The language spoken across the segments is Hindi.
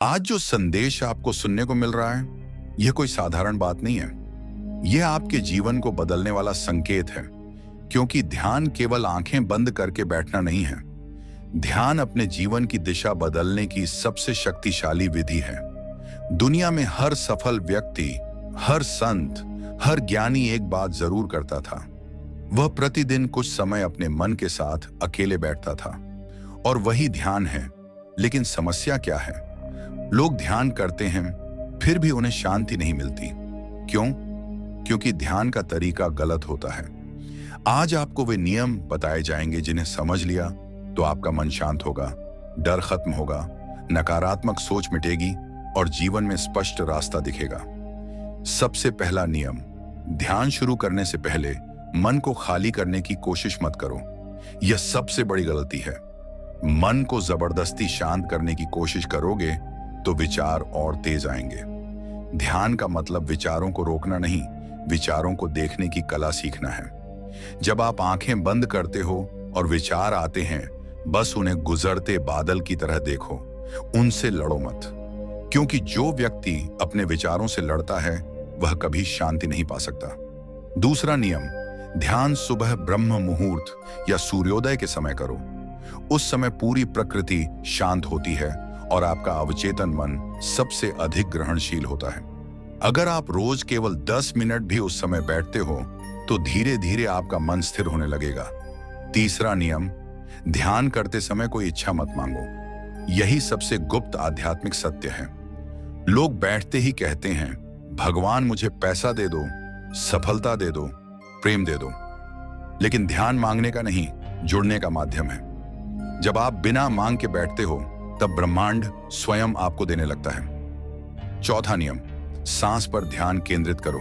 आज जो संदेश आपको सुनने को मिल रहा है, यह कोई साधारण बात नहीं है। यह आपके जीवन को बदलने वाला संकेत है, क्योंकि ध्यान केवल आंखें बंद करके बैठना नहीं है। ध्यान अपने जीवन की दिशा बदलने की सबसे शक्तिशाली विधि है। दुनिया में हर सफल व्यक्ति, हर संत, हर ज्ञानी एक बात जरूर करता था। वह प्रतिदिन कुछ समय अपने मन के साथ अकेले बैठता था, और वही ध्यान है। लेकिन समस्या क्या है? लोग ध्यान करते हैं, फिर भी उन्हें शांति नहीं मिलती। क्यों? क्योंकि ध्यान का तरीका गलत होता है। आज आपको वे नियम बताए जाएंगे जिन्हें समझ लिया तो आपका मन शांत होगा, डर खत्म होगा, नकारात्मक सोच मिटेगी और जीवन में स्पष्ट रास्ता दिखेगा। सबसे पहला नियम, ध्यान शुरू करने से पहले मन को खाली करने की कोशिश मत करो। यह सबसे बड़ी गलती है। मन को जबरदस्ती शांत करने की कोशिश करोगे तो विचार और तेज आएंगे। ध्यान का मतलब विचारों को रोकना नहीं, विचारों को देखने की कला सीखना है। जब आप आंखें बंद करते हो और विचार आते हैं, बस उन्हें गुजरते बादल की तरह देखो, उनसे लड़ो मत। क्योंकि जो व्यक्ति अपने विचारों से लड़ता है वह कभी शांति नहीं पा सकता। दूसरा नियम, ध्यान सुबह ब्रह्म मुहूर्त या सूर्योदय के समय करो। उस समय पूरी प्रकृति शांत होती है और आपका अवचेतन मन सबसे अधिक ग्रहणशील होता है। अगर आप रोज केवल 10 मिनट भी उस समय बैठते हो तो धीरे धीरे आपका मन स्थिर होने लगेगा। तीसरा नियम, ध्यान करते समय कोई इच्छा मत मांगो। यही सबसे गुप्त आध्यात्मिक सत्य है। लोग बैठते ही कहते हैं, भगवान मुझे पैसा दे दो, सफलता दे दो, प्रेम दे दो। लेकिन ध्यान मांगने का नहीं, जुड़ने का माध्यम है। जब आप बिना मांग के बैठते हो तब ब्रह्मांड स्वयं आपको देने लगता है। चौथा नियम, सांस पर ध्यान केंद्रित करो।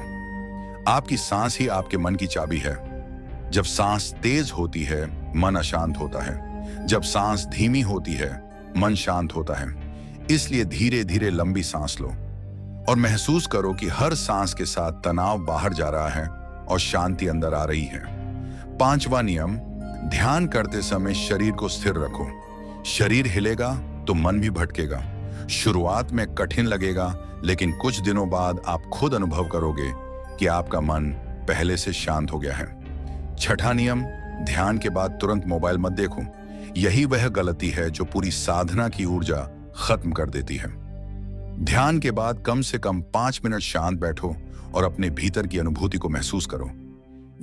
आपकी सांस ही आपके मन की चाबी है। जब सांस तेज होती है, मन अशांत होता है। जब सांस धीमी होती है, मन शांत होता है। इसलिए धीरे धीरे लंबी सांस लो और महसूस करो कि हर सांस के साथ तनाव बाहर जा रहा है और शांति अंदर आ रही है। पांचवा नियम, ध्यान करते समय शरीर को स्थिर रखो। शरीर हिलेगा तो मन भी भटकेगा। शुरुआत में कठिन लगेगा, लेकिन कुछ दिनों बाद आप खुद अनुभव करोगे कि आपका मन पहले से शांत हो गया है। छठा नियम, ध्यान के बाद तुरंत मोबाइल मत देखो। यही वह गलती है जो पूरी साधना की ऊर्जा खत्म कर देती है। ध्यान के बाद कम से कम 5 मिनट शांत बैठो और अपने भीतर की अनुभूति को महसूस करो।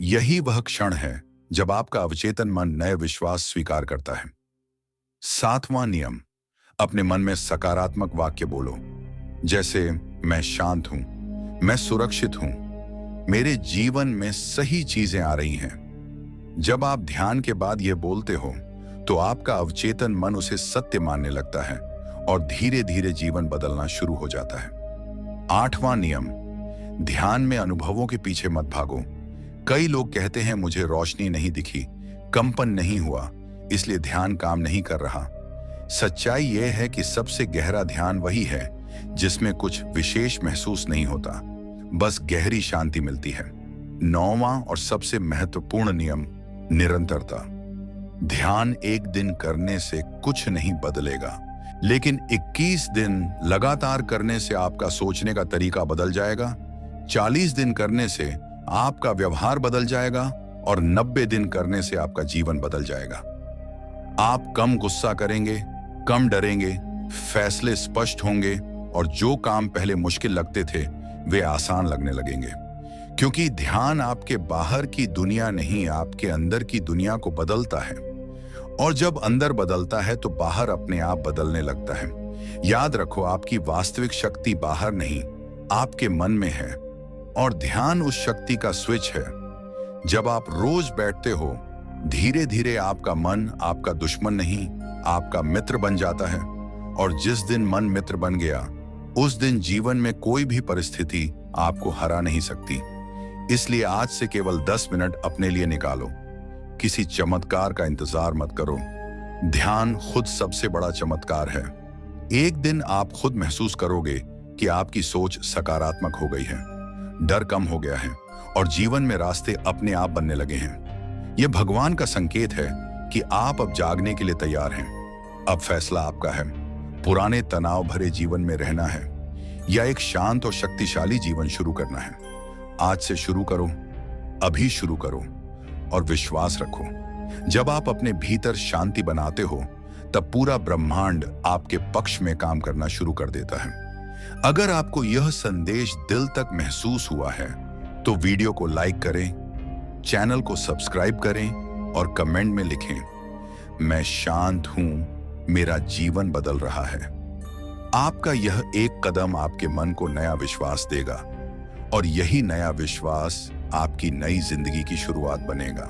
यही वह क्षण है जब आपका अवचेतन मन नए विश्वास स्वीकार करता है। सातवां नियम, अपने मन में सकारात्मक वाक्य बोलो, जैसे मैं शांत हूं, मैं सुरक्षित हूं, मेरे जीवन में सही चीजें आ रही हैं। जब आप ध्यान के बाद यह बोलते हो तो आपका अवचेतन मन उसे सत्य मानने लगता है और धीरे धीरे जीवन बदलना शुरू हो जाता है। आठवां नियम, ध्यान में अनुभवों के पीछे मत भागो। कई लोग कहते हैं मुझे रोशनी नहीं दिखी, कंपन नहीं हुआ, इसलिए ध्यान काम नहीं कर रहा। सच्चाई यह है कि सबसे गहरा ध्यान वही है जिसमें कुछ विशेष महसूस नहीं होता, बस गहरी शांति मिलती है। नौवां और सबसे महत्वपूर्ण नियम, निरंतरता। ध्यान एक दिन करने से कुछ नहीं बदलेगा, लेकिन 21 दिन लगातार करने से आपका सोचने का तरीका बदल जाएगा। 40 दिन करने से आपका व्यवहार बदल जाएगा और 90 दिन करने से आपका जीवन बदल जाएगा। आप कम गुस्सा करेंगे, कम डरेंगे, फैसले स्पष्ट होंगे और जो काम पहले मुश्किल लगते थे वे आसान लगने लगेंगे। क्योंकि ध्यान आपके बाहर की दुनिया नहीं, आपके अंदर की दुनिया को बदलता है। और जब अंदर बदलता है तो बाहर अपने आप बदलने लगता है। याद रखो, आपकी वास्तविक शक्ति बाहर नहीं, आपके मन में है। और ध्यान उस शक्ति का स्विच है। जब आप रोज बैठते हो, धीरे धीरे आपका मन आपका दुश्मन नहीं, आपका मित्र बन जाता है। और जिस दिन मन मित्र बन गया, उस दिन जीवन में कोई भी परिस्थिति आपको हरा नहीं सकती। इसलिए आज से केवल 10 मिनट अपने लिए निकालो। किसी चमत्कार का इंतजार मत करो। ध्यान खुद सबसे बड़ा चमत्कार है। एक दिन आप खुद महसूस करोगे कि आपकी सोच सकारात्मक हो गई है, डर कम हो गया है और जीवन में रास्ते अपने आप बनने लगे हैं। यह भगवान का संकेत है कि आप अब जागने के लिए तैयार हैं। अब फैसला आपका है। पुराने तनाव भरे जीवन में रहना है या एक शांत और शक्तिशाली जीवन शुरू करना है? आज से शुरू करो, अभी शुरू करो और विश्वास रखो। जब आप अपने भीतर शांति बनाते हो तब पूरा ब्रह्मांड आपके पक्ष में काम करना शुरू कर देता है। अगर आपको यह संदेश दिल तक महसूस हुआ है तो वीडियो को लाइक करें, चैनल को सब्सक्राइब करें और कमेंट में लिखें, मैं शांत हूं, मेरा जीवन बदल रहा है। आपका यह एक कदम आपके मन को नया विश्वास देगा और यही नया विश्वास आपकी नई जिंदगी की शुरुआत बनेगा।